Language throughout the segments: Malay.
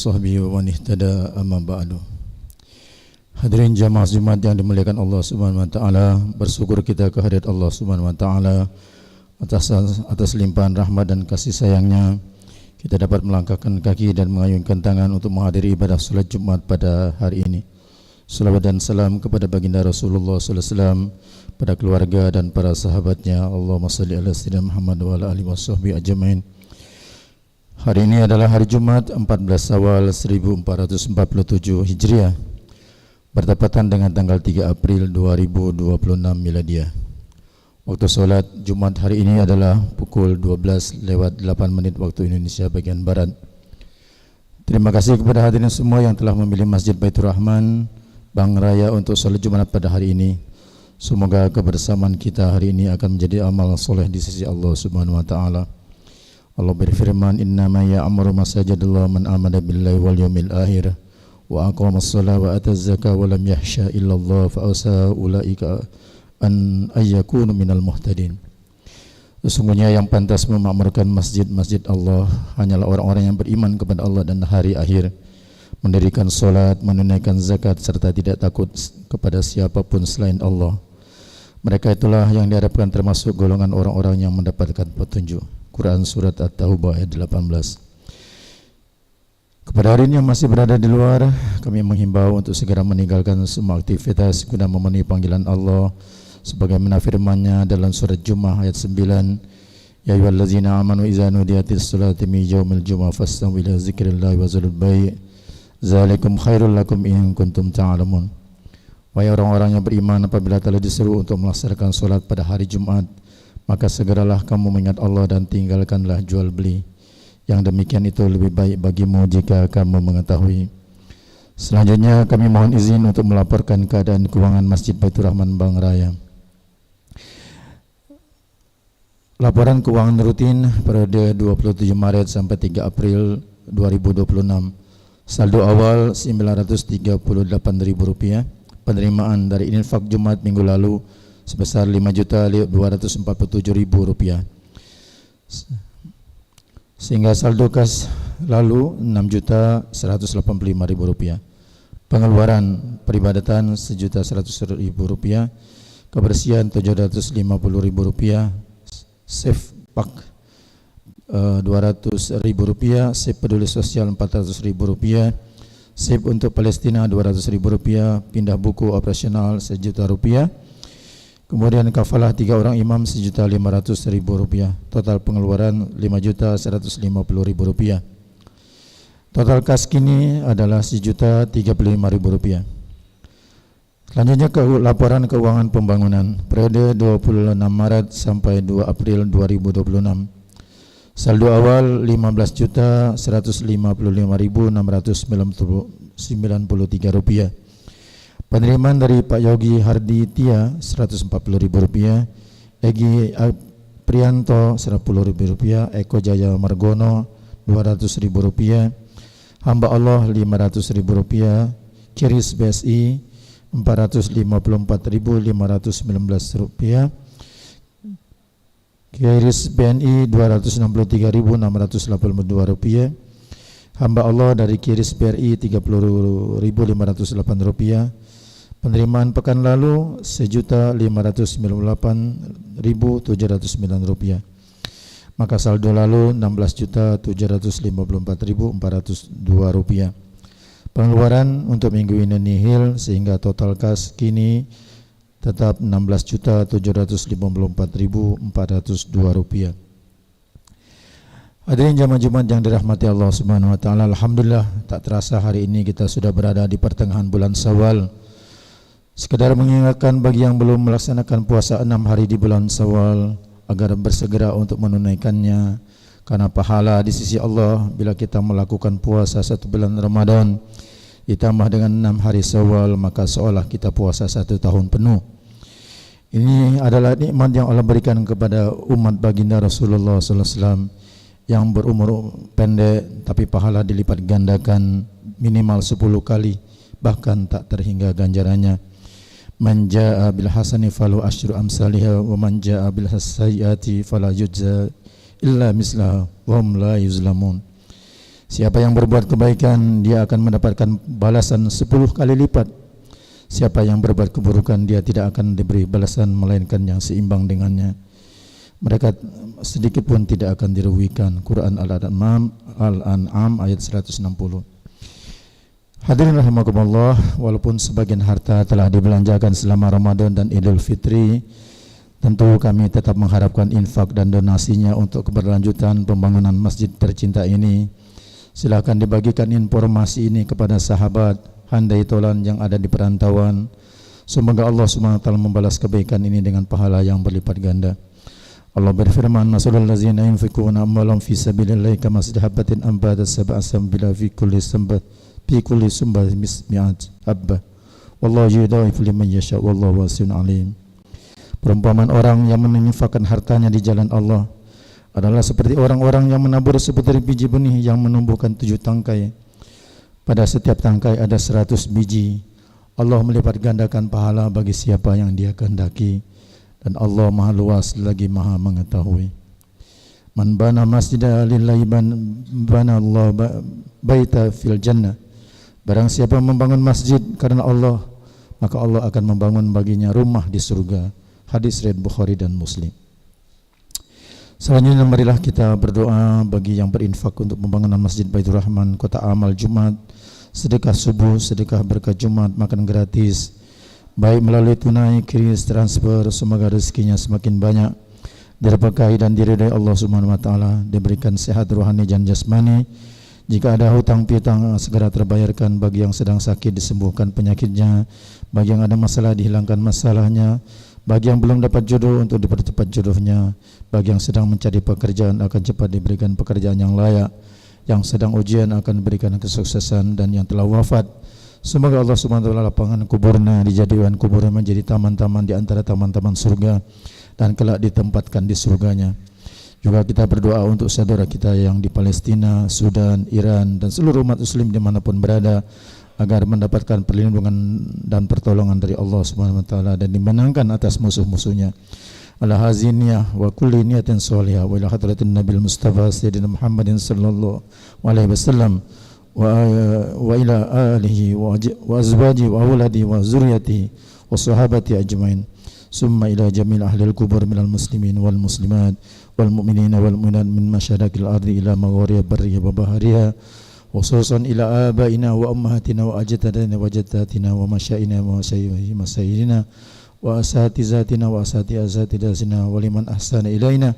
sahbihi wa man ihtada amma ba'du. Hadirin jamaah Jumat yang dimuliakan Allah Subhanahu wa taala, bersyukur kita kehadirat Allah Subhanahu wa taala atas limpahan rahmat dan kasih sayangnya kita dapat melangkahkan kaki dan mengayunkan tangan untuk menghadiri ibadah salat Jumat pada hari ini. Salawat dan salam kepada baginda Rasulullah sallallahu alaihi wasallam, pada keluarga dan para sahabatnya. Allahumma shalli ala sayyidina Muhammad wa ala alihi washabbihi ajmain. Hari ini adalah hari Jumat 14 Syawal 1447 Hijriah, bertepatan dengan tanggal 3 April 2026 Miladiah. Waktu sholat Jumat hari ini adalah pukul 12:08 waktu Indonesia bagian Barat. Terima kasih kepada hadirin semua yang telah memilih Masjid Baitur Rahman Bang Raya untuk sholat Jumat pada hari ini. Semoga kebersamaan kita hari ini akan menjadi amal soleh di sisi Allah Subhanahu wa taala. Allah berfirman, innama ya'muru masajidallah man amana billahi wal yawmil akhir wa aqamas shalah wa ataz zakah wa lam yahsha illallah fa asa ulaika an ayyakunu minal muhtadin. Sesungguhnya yang pantas memakmurkan masjid-masjid Allah hanyalah orang-orang yang beriman kepada Allah dan hari akhir, mendirikan salat, menunaikan zakat serta tidak takut kepada siapapun selain Allah. Mereka itulah yang diharapkan termasuk golongan orang-orang yang mendapatkan petunjuk. Quran Surat At-Taubah ayat 18. Kepada hadirin yang masih berada di luar, kami menghimbau untuk segera meninggalkan semua aktivitas guna memenuhi panggilan Allah sebagaimana firman-Nya dalam surat Jumu'ah ayat 9, ya ayyuhallazina amanu idza nudiyatis salati min yaumil jumu'ah fastawu ila dzikrillahi wa zarul bai' zalikum khairul lakum in kuntum ta'lamun. Wahai orang-orang yang beriman, apabila telah diseru untuk melaksanakan salat pada hari Jumat, maka segeralah kamu mengingat Allah dan tinggalkanlah jual beli. Yang demikian itu lebih baik bagimu jika kamu mengetahui. Selanjutnya kami mohon izin untuk melaporkan keadaan keuangan Masjid Baitur Rahman Bang Raya. Laporan keuangan rutin periode 27 Maret sampai 3 April 2026. Saldo awal Rp938.000. Penerimaan dari infak Jumat minggu lalu sebesar Rp5.247.000, sehingga saldo kas lalu Rp6.185.000. Pengeluaran peribadatan Rp1.100.000, kebersihan Rp750.000, save pak Rp200.000, save peduli sosial Rp400.000, save untuk Palestina Rp200.000, pindah buku operasional Rp1.000.000. Kemudian kafalah 3 orang imam Rp1.500.000. Total pengeluaran Rp5.150.000. Total kas kini adalah Rp1.035.000. Selanjutnya ke laporan keuangan pembangunan periode 26 Maret sampai 2 April 2026. Saldo awal Rp15.155.693. Penerimaan dari Pak Yogi Hardi Tia Rp140.000, Egi Prianto Rp10.000, Eko Jaya Margono Rp200.000, hamba Allah Rp500.000, Kiris BSI Rp454.519, Kiris BNI Rp263.682, hamba Allah dari Kiris BRI Rp30.508. Penerimaan pekan lalu Rp1.598.709. Maka saldo lalu Rp16.754.402. Pengeluaran untuk minggu ini nihil, sehingga total kas kini tetap Rp16.754.402. Hadirin jamaah Jumat yang dirahmati Allah Subhanahu wa taala, alhamdulillah tak terasa hari ini kita sudah berada di pertengahan bulan Syawal. Sekedar mengingatkan bagi yang belum melaksanakan puasa 6 hari di bulan Syawal agar bersegera untuk menunaikannya, karena pahala di sisi Allah bila kita melakukan puasa 1 bulan Ramadan ditambah dengan 6 hari Syawal, maka seolah kita puasa 1 tahun penuh. Ini adalah nikmat yang Allah berikan kepada umat baginda Rasulullah sallallahu alaihi wasallam yang berumur pendek, tapi pahala dilipat gandakan minimal 10 kali, bahkan tak terhingga ganjarannya. Man jaa bil hasani falahu asyru amsalihha wa man jaa bil sayyiati fala yujza illa mislaha wa hum la yuzlamun. Siapa yang berbuat kebaikan, dia akan mendapatkan balasan 10 kali lipat. Siapa yang berbuat keburukan, dia tidak akan diberi balasan melainkan yang seimbang dengannya. Mereka sedikit pun tidak akan dirugikan. Quran Al-An'am ayat 160. Hadirin rahimakumullah, walaupun sebagian harta telah dibelanjakan selama Ramadan dan Idul Fitri, tentu kami tetap mengharapkan infak dan donasinya untuk keberlanjutan pembangunan masjid tercinta ini. Silakan dibagikan informasi ini kepada sahabat handai tolan yang ada di perantauan. Semoga Allah SWT membalas kebaikan ini dengan pahala yang berlipat ganda. Allah berfirman, masalul ladzina yunfikuna amwalahum fi sabilillahi kamathali habatin anbatat sab'a sanabila fi kulli sumbatin mi'at habbah wallahu yudha'ifu liman yasha wallahu wasi'un alim. Perumpamaan orang yang menginfakkan hartanya di jalan Allah adalah seperti orang-orang yang menabur seputar biji benih yang menumbuhkan 7 tangkai. Pada setiap tangkai ada 100 biji. Allah melipat gandakan pahala bagi siapa yang Dia kehendaki, dan Allah Maha Luas lagi Maha mengetahui. Man bana masjidan lillahi bana Allah baita fil jannah. Barang siapa membangun masjid karena Allah, maka Allah akan membangun baginya rumah di surga. Hadis riwayat Bukhari dan Muslim. Selanjutnya marilah kita berdoa bagi yang berinfak untuk pembangunan Masjid Baitur Rahman, Kota Amal Jumat, sedekah subuh, sedekah berkat Jumat, makan gratis, baik melalui tunai, kris, transfer. Semoga rezekinya semakin banyak, diberkahi dan diridai Allah Subhanahu wa taala, diberikan sehat rohani dan jasmani. Jika ada hutang piutang segera terbayarkan, bagi yang sedang sakit disembuhkan penyakitnya, bagi yang ada masalah dihilangkan masalahnya, bagi yang belum dapat jodoh untuk dipercepat jodohnya, bagi yang sedang mencari pekerjaan akan cepat diberikan pekerjaan yang layak, yang sedang ujian akan diberikan kesuksesan, dan yang telah wafat semoga Allah Subhanahu wa taala lapangan kuburnya dijadikan kuburnya menjadi taman-taman di antara taman-taman surga, dan kelak ditempatkan di surganya. Juga kita berdoa untuk saudara kita yang di Palestina, Sudan, Iran, dan seluruh umat muslim dimanapun berada, agar mendapatkan perlindungan dan pertolongan dari Allah Subhanahu wa taala dan dimenangkan atas musuh-musuhnya. Ala haziniyah wa kulli niyatin sholihah wa ila hadratin nabil mustafa sayyidina Muhammadin sallallahu alaihi wasallam wa ila alihi wa azwaji wa auladi wa zurriyyati wa sahabati ajmain. Summa ila jamil ahli al-kubur minal muslimin wal muslimat wal mu'minina wal mu'minat min masyarikil ardi ila magharibi barriha wa bahariha, khususan ila abaina wa ummahatina wa ajdadina wa jaddatina wa masyaina wa masyayina wa asatizatina wa asatizatina wa liman ahsana ilaina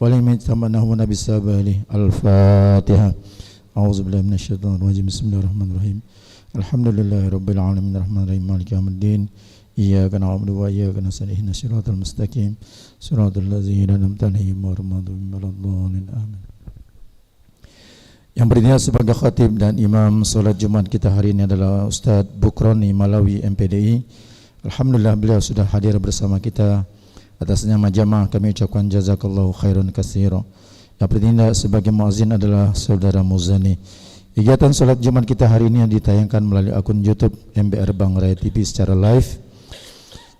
wa liman tamannahu nabis sabali. Al-Fatihah. A'udzubillahi minasyaitonir rajim. Bismillahirrahmanirrahim. Alhamdulillahirabbil alamin arrahmanir rahim maliki yaumiddin. Iyyaka na'budu wa iyyaka nasta'in ihdinas siratal mustaqim siratal ladzina an'amta 'alaihim ghairil maghdubi 'alaihim. Amin. Yang berniat sebagai khatib dan imam salat Jumat kita hari ini adalah Ustaz Bukroni Malawi MPDI. Alhamdulillah beliau sudah hadir bersama kita. Atas nama jamaah kami ucapkan jazakallahu khairan katsira. Yang bertindak sebagai muazzin adalah Saudara Muzani. Kegiatan salat Jumat kita hari ini yang ditayangkan melalui akun YouTube MBR Bang Raya TV secara live.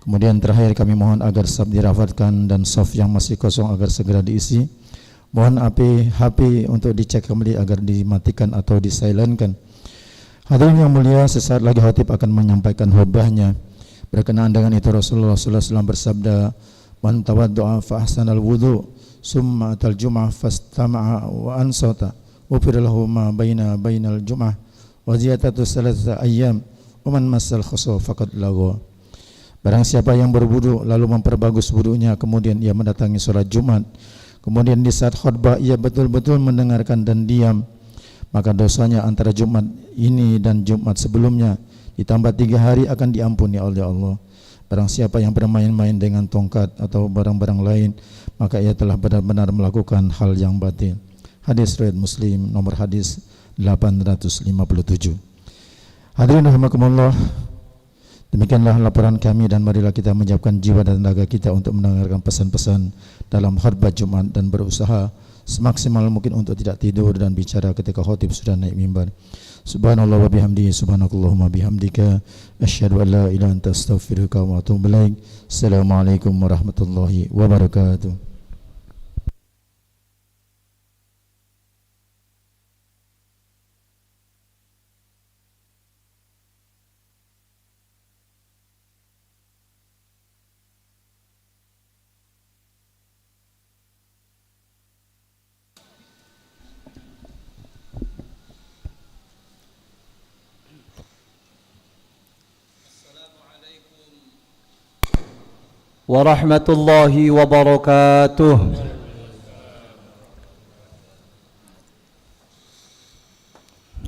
Kemudian terakhir kami mohon agar saf dirafatkan dan saf yang masih kosong agar segera diisi. Mohon HP untuk dicek kembali agar dimatikan atau disilentkan. Hadirin yang mulia, sesaat lagi khatib akan menyampaikan khutbahnya. Berkenaan dengan itu Rasulullah SAW bersabda, "Man tawaddu'a fa ahsanal wudu, summa atal jum'ah fastama'a wa ansata, ghufira lahu ma bainal jum'ah wa ziyadatu salatsa ayyam, wa man massal khusu faqad lagwa." Barang siapa yang berwudu lalu memperbagus wudunya, kemudian ia mendatangi sholat Jumat, kemudian di saat khutbah ia betul-betul mendengarkan dan diam, maka dosanya antara Jumat ini dan Jumat sebelumnya ditambah 3 hari akan diampuni oleh Allah. Barang siapa yang bermain-main dengan tongkat atau barang-barang lain, maka ia telah benar-benar melakukan hal yang batil. Hadis riwayat Muslim, nomor hadis 857. Hadirin rahimakumullah, demikianlah laporan kami, dan marilah kita menyiapkan jiwa dan tenaga kita untuk mendengarkan pesan-pesan dalam khutbah Jumat dan berusaha semaksimal mungkin untuk tidak tidur dan bicara ketika khatib sudah naik mimbar. Subhanallah wa bihamdihi, subhanakallahumma bihamdika, asyhadu an la ilaha illa anta astaghfiruka wa atubu ilaik. Assalamualaikum warahmatullahi wabarakatuh. warahmatullahi wabarakatuh.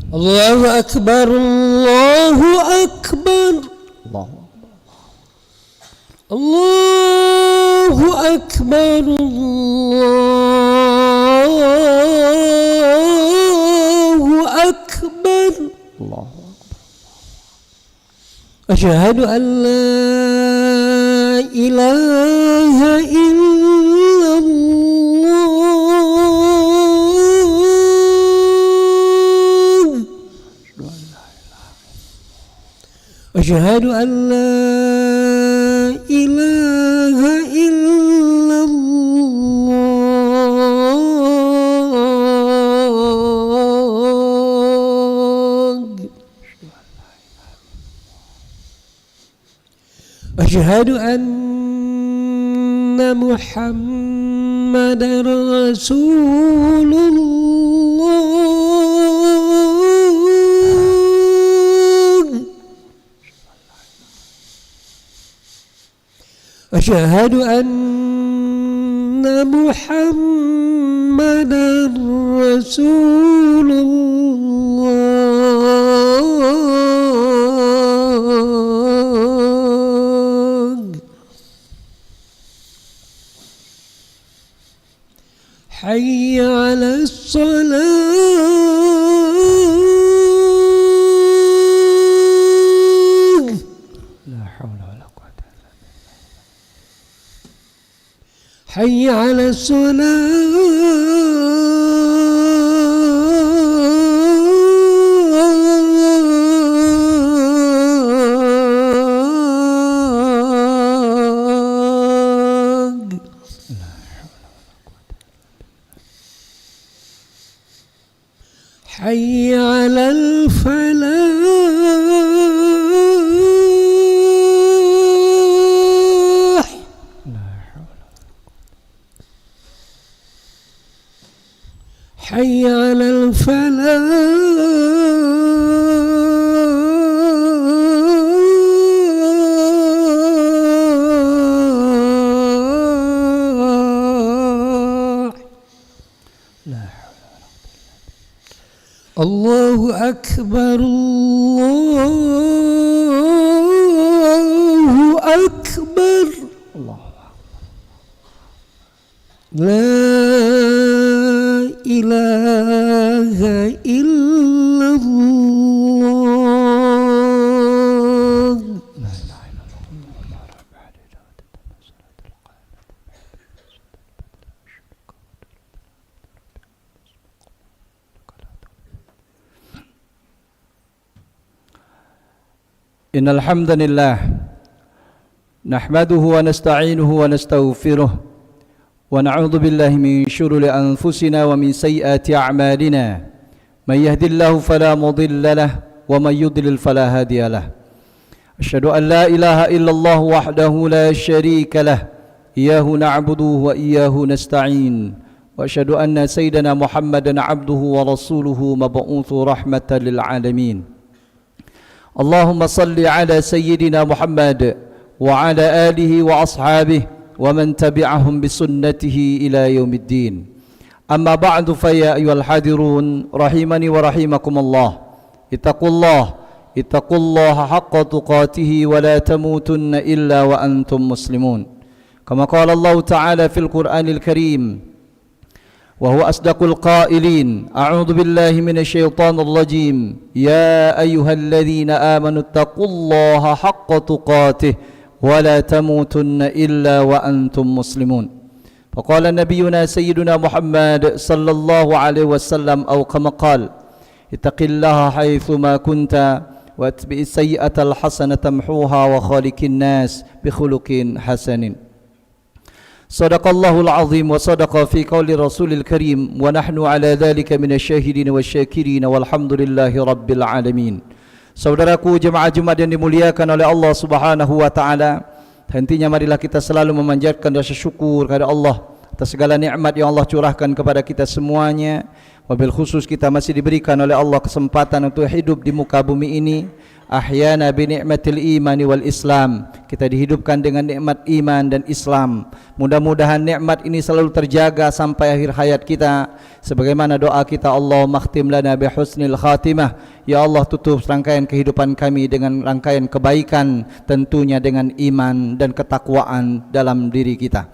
Allahu Akbar, Allahu Akbar, Allahu Akbar, Allahu Akbar. Asyhadu an la ilaha illallah. Asyhadu an la ilaha illallah. Asyhadu anna Muhammadar Rasulullah. Asyhadu anna Muhammadar Rasulullah. Hayya 'alas salah. La haula wala quwwata illa billah. Hayya 'alas salah. حي على الفلاح. حي على الفلاح. الله أكبر، الله أكبر، لا إله إلا الله. Innal hamdanillah nahmaduhu wa nasta'inuhu wa nastaghfiruh wa na'udzu billahi min shururi anfusina wa min sayyiati a'malina. May yahdihillahu fala mudilla lahu wa may yudlil fala hadiya lahu. Asyhadu an la ilaha illallah wahdahu la syarika lahu, iyyahu na'budu wa iyyahu nasta'in. Wa asyhadu anna sayyidana Muhammadan 'abduhu wa rasuluhu mab'utsu rahmatan lil alamin. Allahumma salli ala sayyidina Muhammad wa ala alihi wa ashabihi wa man tabi'ahum bisunnatihi ila yaumiddin. Amma ba'du, fa ya ayyuhal hadirun rahimani wa rahimakumullah. Ittaqullaha haqqa tuqatih wa la tamutunna illa wa antum muslimun. Kama qala Allah Ta'ala fil Qur'anil Karim, وهو أصدق القائلين: أعوذ بالله من الشيطان الرجيم يا أيها الذين آمنوا اتقوا الله حق تقاته ولا تموتن إلا وأنتم مسلمون. فقال نبينا سيدنا محمد صلى الله عليه وسلم أو كما قال: اتق الله حيثما كنت واتبع السيئة الحسنة تمحوها وخالق الناس بخلق حسن. Sadaqallahul azim wa sadaqa fi qawli rasulil karim wa nahnu ala dhalika minasyahidin wasyakirin walhamdulillahi rabbil alamin. Saudaraku jemaah Jumat yang dimuliakan oleh Allah Subhanahu wa taala, hentinya marilah kita selalu memanjatkan rasa syukur kepada Allah atas segala nikmat yang Allah curahkan kepada kita semuanya. Wabil khusus kita masih diberikan oleh Allah kesempatan untuk hidup di muka bumi ini, ahyana bi ni'matil imani wal Islam. Kita dihidupkan dengan nikmat iman dan Islam. Mudah-mudahan nikmat ini selalu terjaga sampai akhir hayat kita. Sebagaimana doa kita, Allahumma khtim lana bi husnil khatimah. Ya Allah, tutup rangkaian kehidupan kami dengan rangkaian kebaikan, tentunya dengan iman dan ketakwaan dalam diri kita.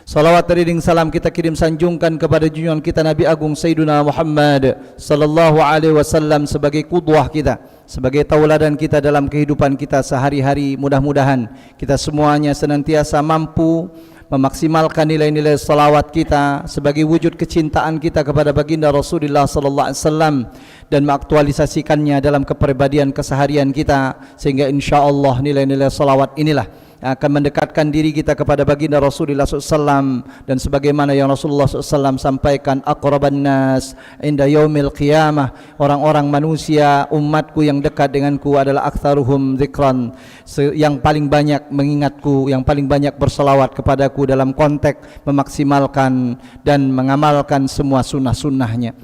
Salawat dan salam kita kirim sanjungkan kepada junjungan kita Nabi Agung Sayyiduna Muhammad sallallahu alaihi wasallam sebagai qudwah kita, sebagai tauladan kita dalam kehidupan kita sehari-hari. Mudah-mudahan kita semuanya senantiasa mampu memaksimalkan nilai-nilai salawat kita sebagai wujud kecintaan kita kepada baginda Rasulullah sallallahu alaihi wasallam dan mengaktualisasikannya dalam kepribadian keseharian kita, sehingga insyaallah nilai-nilai salawat inilah akan mendekatkan diri kita kepada baginda Rasulullah SAW. Dan sebagaimana yang Rasulullah SAW sampaikan, aqraban nas inda yaumil qiyamah, orang-orang manusia umatku yang dekat denganku adalah aktsaruhum dzikran, yang paling banyak mengingatku, yang paling banyak berselawat kepadaku dalam konteks memaksimalkan dan mengamalkan semua sunnah-sunnahnya.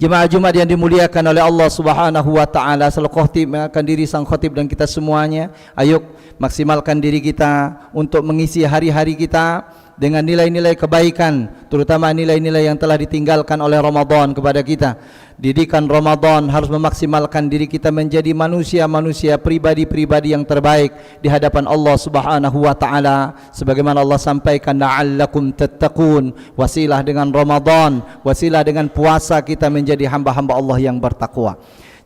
Jemaah Jumat yang dimuliakan oleh Allah Subhanahu wa taala, selaku khatib akan diri sang khatib dan kita semuanya, ayo maksimalkan diri kita untuk mengisi hari-hari kita dengan nilai-nilai kebaikan, terutama nilai-nilai yang telah ditinggalkan oleh Ramadan kepada kita. Didikan Ramadan harus memaksimalkan diri kita menjadi manusia-manusia, pribadi-pribadi yang terbaik di hadapan Allah Subhanahu wa taala. Sebagaimana Allah sampaikan, la'allakum tattaqun, wasilah dengan Ramadan, wasilah dengan puasa kita menjadi hamba-hamba Allah yang bertakwa.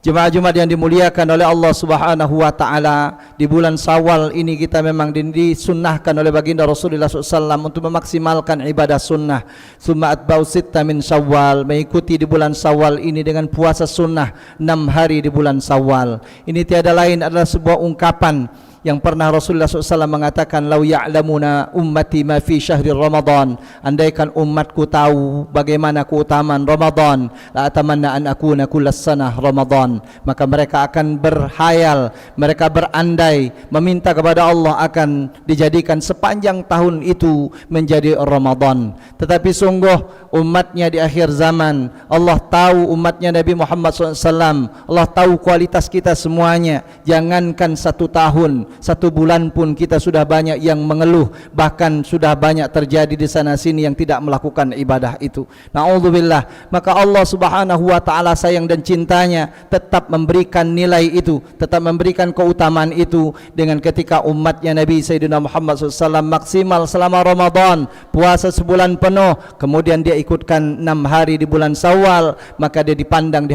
Jemaah Jumat yang dimuliakan oleh Allah Subhanahu wa taala, di bulan Syawal ini kita memang disunnahkan oleh baginda Rasulullah SAW untuk memaksimalkan ibadah sunnah. Summa atba'u sitta min Syawal, mengikuti di bulan Syawal ini dengan puasa sunnah 6 hari di bulan Syawal. Ini tiada lain adalah sebuah ungkapan yang pernah Rasulullah SAW mengatakan, lau ya'lamuna ummati ma fi syahri Ramadan, andaikan umatku tahu bagaimana keutamaan Ramadan, la atamanna an akuna kullas sanah Ramadan, maka mereka akan berhayal, mereka berandai meminta kepada Allah akan dijadikan sepanjang tahun itu menjadi Ramadan. Tetapi sungguh umatnya di akhir zaman, Allah tahu umatnya Nabi Muhammad SAW, Allah tahu kualitas kita semuanya. Jangankan 1 tahun, 1 bulan pun kita sudah banyak yang mengeluh, bahkan sudah banyak terjadi di sana sini yang tidak melakukan ibadah itu. Na'udzubillah. Maka Allah Subhanahu wa taala sayang dan cintanya tetap memberikan nilai itu, tetap memberikan keutamaan itu dengan ketika umatnya Nabi Sayyidina Muhammad SAW maksimal selama Ramadan, puasa sebulan penuh, kemudian dia ikutkan 6 hari di bulan Syawal, maka dia dipandang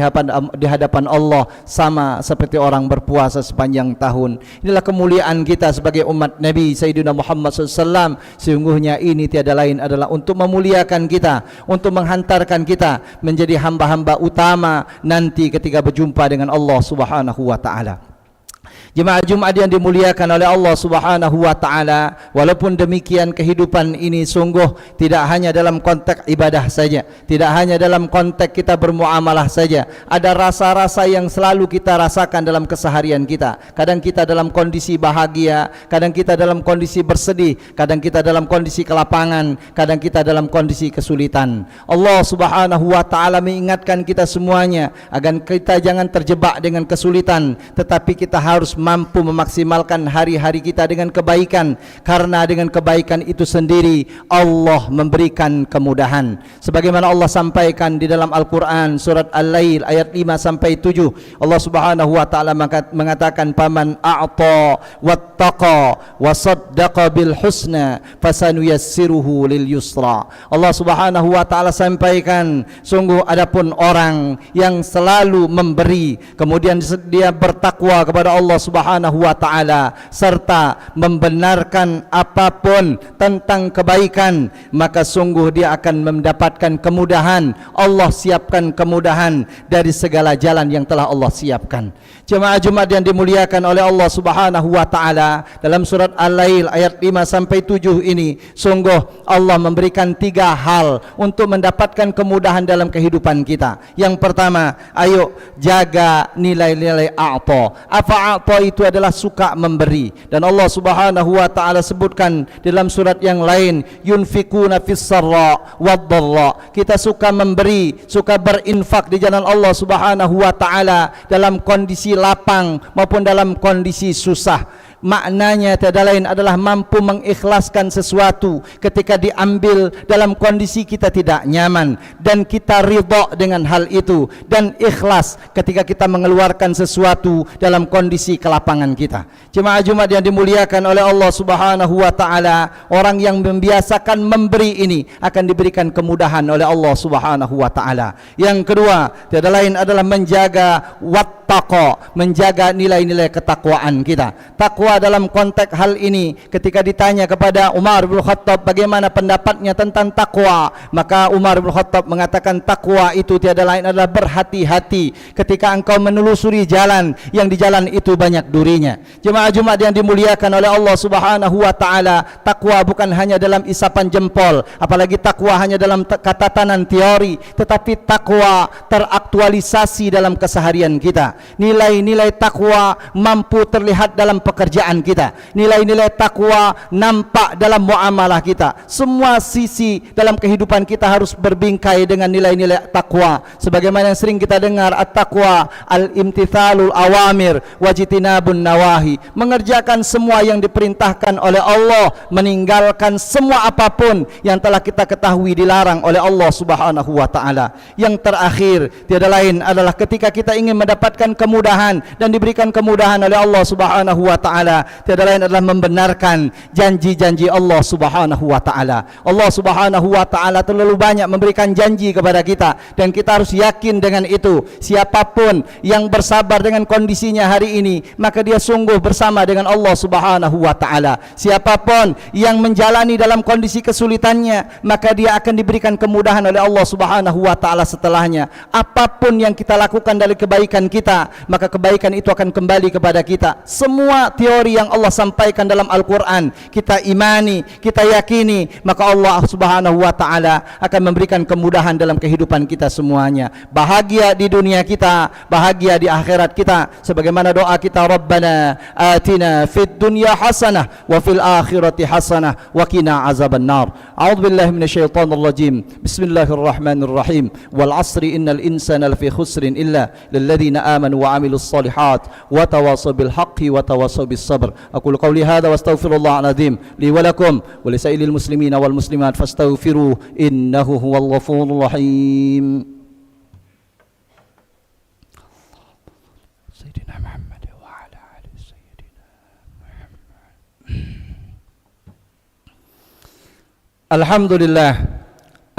di hadapan Allah sama seperti orang berpuasa sepanjang tahun. Inilah kemuliaan kita sebagai umat Nabi Sayyidina Muhammad SAW. Sesungguhnya ini tiada lain adalah untuk memuliakan kita, untuk menghantarkan kita menjadi hamba-hamba utama nanti ketika berjumpa dengan Allah Subhanahu wa taala. Jemaah Jumat yang dimuliakan oleh Allah Subhanahu wa taala, walaupun demikian kehidupan ini sungguh tidak hanya dalam konteks ibadah saja, tidak hanya dalam konteks kita bermuamalah saja. Ada rasa-rasa yang selalu kita rasakan dalam keseharian kita. Kadang kita dalam kondisi bahagia, kadang kita dalam kondisi bersedih, kadang kita dalam kondisi kelapangan, kadang kita dalam kondisi kesulitan. Allah Subhanahu wa taala mengingatkan kita semuanya agar kita jangan terjebak dengan kesulitan, tetapi kita harus mampu memaksimalkan hari-hari kita dengan kebaikan, karena dengan kebaikan itu sendiri Allah memberikan kemudahan. Sebagaimana Allah sampaikan di dalam Al-Quran surat Al-Lail ayat 5-7, Allah Subhanahu wa taala mengatakan, paman a'ta wattaqa wa saddaqa bil husna fasanuyassiruhu lil yusra. Allah Subhanahu wa taala sampaikan, sungguh adapun orang yang selalu memberi, kemudian dia bertakwa kepada Allah Subhanahu wa taala serta membenarkan apapun tentang kebaikan, maka sungguh dia akan mendapatkan kemudahan. Allah siapkan kemudahan dari segala jalan yang telah Allah siapkan. Jemaah Jumat yang dimuliakan oleh Allah Subhanahu wa taala, dalam surat Al-Lail ayat 5-7 ini sungguh Allah memberikan 3 hal untuk mendapatkan kemudahan dalam kehidupan kita. Yang pertama, ayo jaga nilai-nilai a'ta. Apa a'ta itu adalah suka memberi. Dan Allah Subhanahu wa taala sebutkan dalam surat yang lain, yunfikuna fis sarra wad dharra. Kita suka memberi, suka berinfak di jalan Allah Subhanahu wa taala dalam kondisi lapang maupun dalam kondisi susah. Maknanya tiada lain adalah mampu mengikhlaskan sesuatu ketika diambil dalam kondisi kita tidak nyaman, dan kita ridha dengan hal itu, dan ikhlas ketika kita mengeluarkan sesuatu dalam kondisi kelapangan kita. Jemaah Jumat yang dimuliakan oleh Allah Subhanahu wa taala, orang yang membiasakan memberi ini akan diberikan kemudahan oleh Allah Subhanahu wa taala. Yang kedua, tiada lain adalah menjaga wattaqwa, menjaga nilai-nilai ketakwaan kita. Takwa dalam konteks hal ini, ketika ditanya kepada Umar bin Khattab bagaimana pendapatnya tentang takwa, maka Umar bin Khattab mengatakan takwa itu tiada lain adalah berhati-hati ketika engkau menelusuri jalan yang di jalan itu banyak durinya. Jemaah Jumat yang dimuliakan oleh Allah Subhanahu wa taala, takwa bukan hanya dalam isapan jempol, apalagi takwa hanya dalam catatan teori, tetapi takwa teraktualisasi dalam keseharian kita. Nilai-nilai takwa mampu terlihat dalam pekerjaan kita. Nilai-nilai takwa nampak dalam muamalah kita. Semua sisi dalam kehidupan kita harus berbingkai dengan nilai-nilai takwa. Sebagaimana yang sering kita dengar, at-taqwa al-imtithalul awamir wajtinabun nawahi. Mengerjakan semua yang diperintahkan oleh Allah, meninggalkan semua apapun yang telah kita ketahui dilarang oleh Allah Subhanahu wa taala. Yang terakhir, tiada lain adalah ketika kita ingin mendapatkan kemudahan dan diberikan kemudahan oleh Allah Subhanahu wa taala, tiada lain adalah membenarkan janji-janji Allah Subhanahu wa taala. Allah Subhanahu wa taala terlalu banyak memberikan janji kepada kita, dan kita harus yakin dengan itu. Siapapun yang bersabar dengan kondisinya hari ini, maka dia sungguh bersama dengan Allah Subhanahu wa taala. Siapapun yang menjalani dalam kondisi kesulitannya, maka dia akan diberikan kemudahan oleh Allah Subhanahu wa taala setelahnya. Apapun yang kita lakukan dari kebaikan kita, maka kebaikan itu akan kembali kepada kita. Semua teori yang Allah sampaikan dalam Al-Quran kita imani, kita yakini, maka Allah Subhanahu wa taala akan memberikan kemudahan dalam kehidupan kita semuanya. Bahagia di dunia kita, bahagia di akhirat kita. Sebagaimana doa kita, Rabbana atina fid dunya hasanah wa fil akhirati hasanah wa qina azaban nar. A'udzubillahi minasyaitonir rajim. Bismillahirrahmanirrahim. Wal 'asri innal insana lafi khusrin illa lilladzina amanu wa 'amilus solihat wa tawassaw bil haqqi wa tawassaw bis sabr. Aqulu qawli hadza wa astaghfirullahal azim li wa lakum wa lisairil muslimina wal muslimat fastaghfiruhu innahu huwal ghafurur rahim. Sayyidina Muhammad wa ala ali sayyidina Muhammad. Alhamdulillah,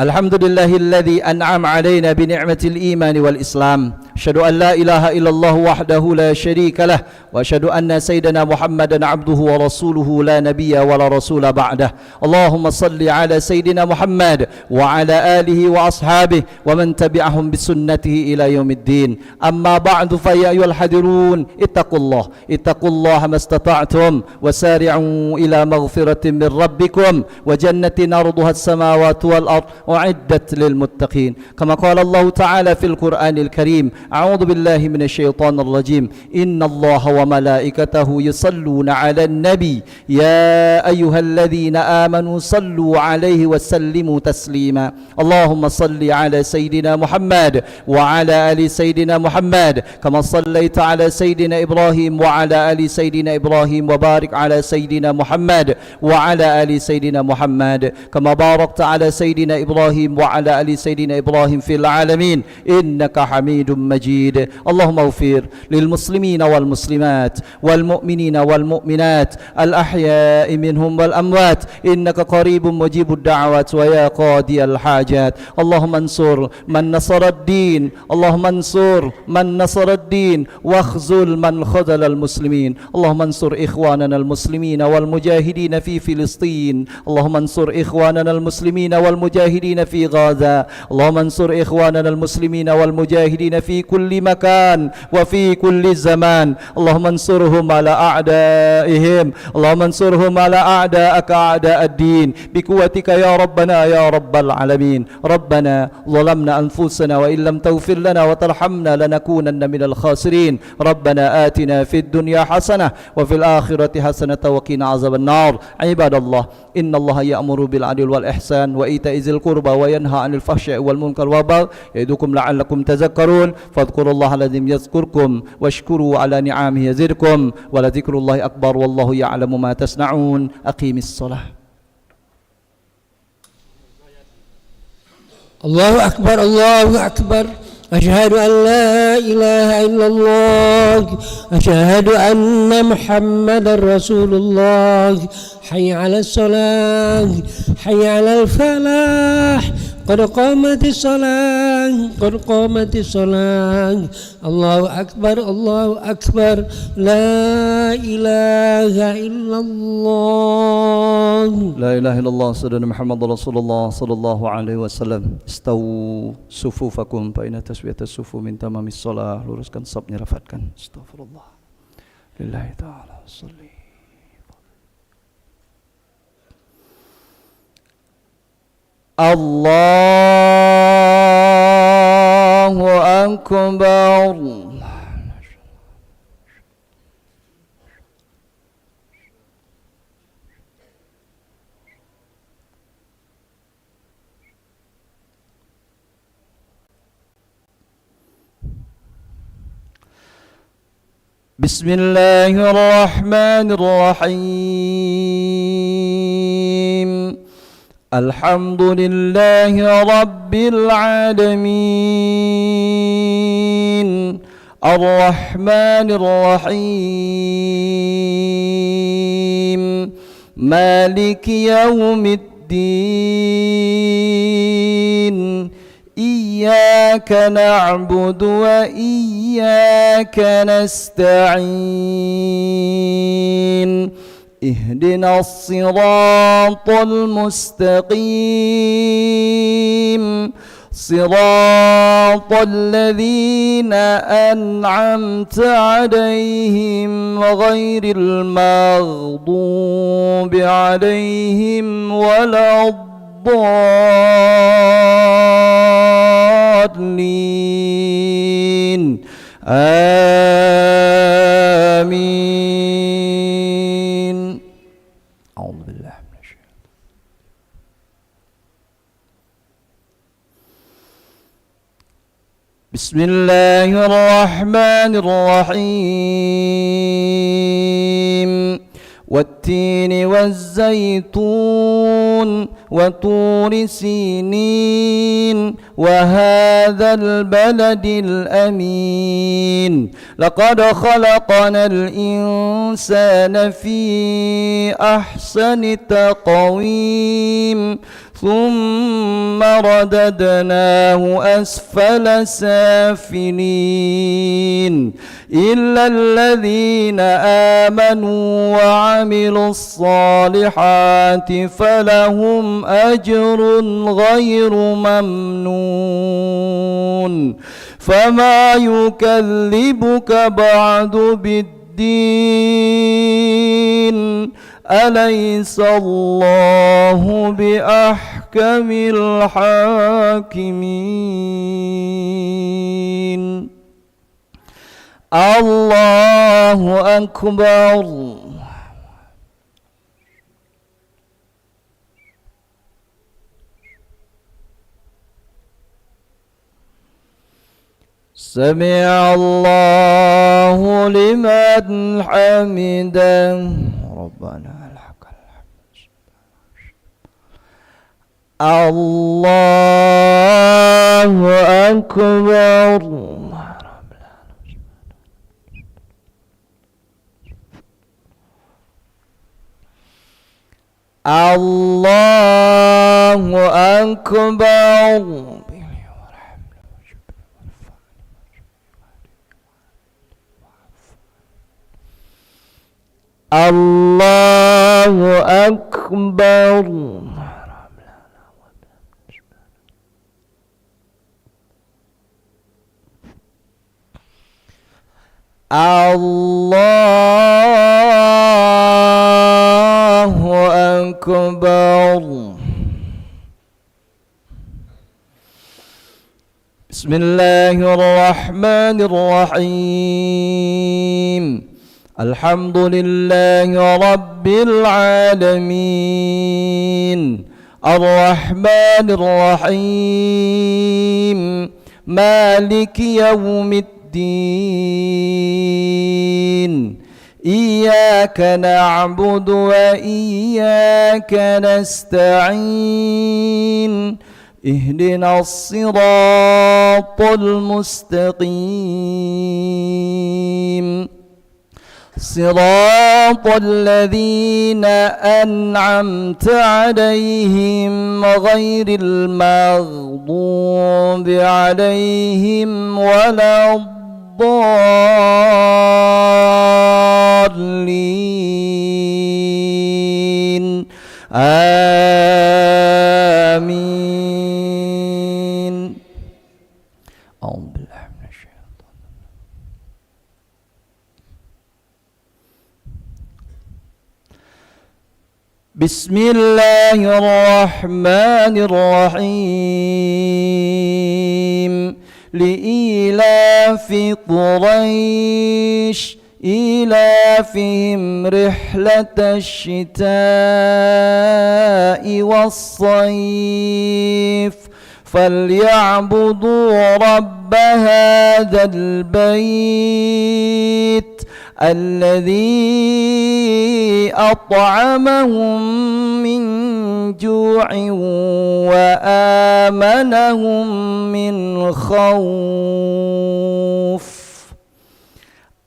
alhamdulillahilladzi an'ama 'alaina bi ni'matil iman wal islam. Asyhadu an la ilaha illallah wahdahu la syarika lah, wa asyhadu anna sayyidana Muhammadan 'abduhu wa rasuluhu la nabiyya wa la rasula ba'dah. Allahumma salli ala sayyidina Muhammad wa ala alihi wa ashabihi wa man tabi'ahum bi sunnatihi ila yaumiddin. Amma ba'du, fa ya ayyuhal hadirun ittaqullaha mastata'tum wa sari'u ila maghfiratin min rabbikum wa jannatin arduha as-samawati wal ard u'iddat lil muttaqin. Kama qala Allah ta'ala fil Qur'anil Karim, a'udzu billahi minasy syaithanir rajim. Innallaha wa malaikatahu yusalluna 'alan nabi ya ayyuhalladzina amanu sallu 'alaihi wa sallimu taslima. Allahumma salli 'ala sayyidina Muhammad wa 'ala ali sayyidina Muhammad kama sallaita 'ala sayyidina Ibrahim wa 'ala ali sayyidina Ibrahim wa barik 'ala sayyidina Muhammad wa 'ala ali sayyidina Muhammad kama barakta 'ala sayyidina Ibrahim wa 'ala ali sayyidina Ibrahim fil 'alamin innaka Hamidum مجيد. اللهم اغفر للمسلمين والمسلمات والمؤمنين والمؤمنات الأحياء منهم والأموات إنك قريب مجيب الدعوات ويا قاضي الحاجات. اللهم انصر من نصر الدين، اللهم انصر من نصر الدين واخذل من خذل المسلمين. اللهم انصر إخواننا المسلمين والمجاهدين في فلسطين. اللهم انصر إخواننا المسلمين والمجاهدين في غزة. اللهم انصر إخواننا المسلمين والمجاهدين في في كل مكان وفي كل زمان. اللهم انصرهم على أعدائهم، اللهم انصرهم على أعداءك أعداء الدين بقوتك يا ربنا يا رب العالمين. ربنا ظلمنا أنفسنا وإن لم تغفر لنا وترحمنا لنكونن من الخاسرين. ربنا آتنا في الدنيا حسنة وفي الآخرة حسنة وقنا عذاب النار. عباد الله، إن الله يأمر بالعدل والإحسان وإيتاء ذي القربى وينهى عن الفحشاء والمنكر والبغي يعظكم لعلكم تذكرون. فاذكروا الله العظيم يذكركم واشكروا على نعمه يزدكم ولذكر الله أكبر والله يعلم ما تصنعون. أقيم الصلاة. الله أكبر الله أكبر. أشهد أن لا إله إلا الله، أشهد أن محمدا رسول الله. حي على الصلاة، حي على الفلاح، قد قامت الصلاة، قد قامت الصلاة. الله أكبر الله أكبر. لا إله إلا الله. لا إله إلا الله سيدنا محمد رسول الله صلى الله عليه وسلم. استووا صفوفكم فإن تسوية الصفوف من تمام الصلاة. luruskan safnya, rapatkan. Astagfirullah. Lillahi ta'ala salli. Allahu Akbar. Bismillahirrahmanirrahim. Alhamdulillahi Rabbil Alamin, Ar-Rahmanir Rahim, Maliki Yawmiddin. Iyyaka na'budu wa iyyaka nasta'in. اهدنا الصراط المستقيم صراط الذين أنعمت عليهم غير المغضوب عليهم ولا الضالين. آمين. أعوذ بالله من الشيطان. بسم الله الرحمن الرحيم. والتين والزيتون وطور سينين وهذا البلد الأمين. لقد خلقنا الإنسان في أحسن تقويم ثم رددناه أسفل سافلين إلا الذين آمنوا وعملوا الصالحات فلهم أجر غير ممنون. فما يكذبك بعد بالدين أليس الله بأحكم الحاكمين. الله أكبر. سمع الله لمن حمده. ربنا لك الحمد. الله أكبر. الله أكبر. الله أكبر. Allahu Akbar. Bismillahirrahmanirrahim. Alhamdulillahi Rabbil Alamin. Ar-Rahmanir-Rahim. Maliki Yawmiddin. Iyyaka na'budu wa iyyaka nasta'in. Ihdinas siratal mustaqim. صراط الذين أنعمت عليهم غير المغضوب عليهم ولا الضالين آمين. أعوذ بالله من الشيطان. بسم الله الرحمن الرحيم. لإيلاف قريش إيلافهم رحلة الشتاء والصيف فليعبدوا رب هذا البيت الذي أطعمهم من جوع وآمنهم من خوف.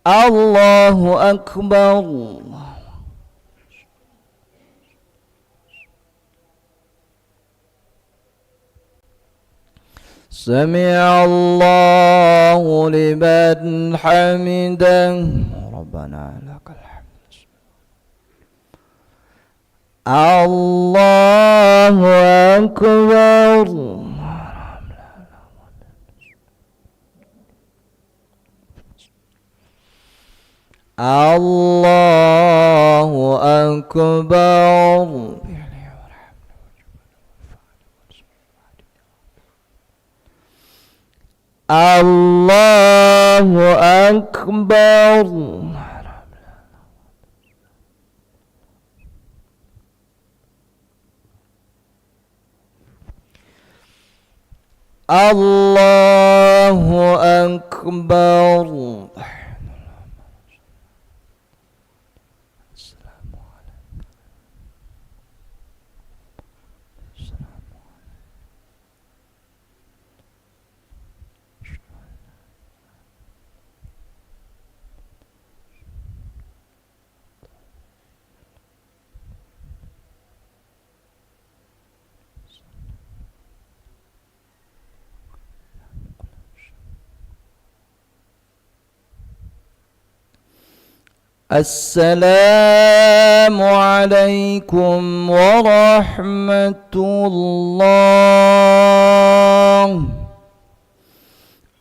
الله أكبر. سمع الله لمن حمده. ربنا لك الحمد. الله أكبر. الله أكبر. الله أكبر. الله أكبر. السلام عليكم ورحمة الله.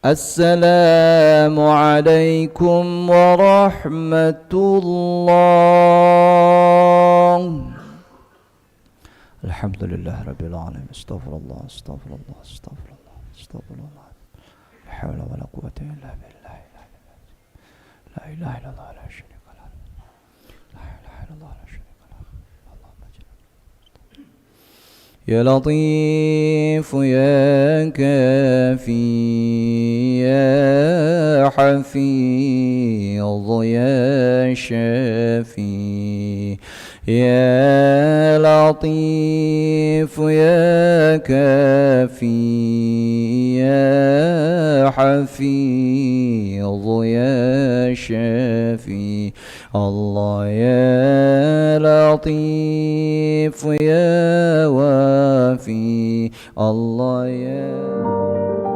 السلام عليكم ورحمة الله. الحمد لله رب العالمين. استغفر الله استغفر الله استغفر الله استغفر الله. لا حول ولا قوة إلا بالله. لا إله إلا الله لا شريك له. يا لطيف يا كافي يا حفيظ يا شافي. يا لطيف يا كافي يا حفيظ يا شافي. الله يا لطيف يا وافي. الله يا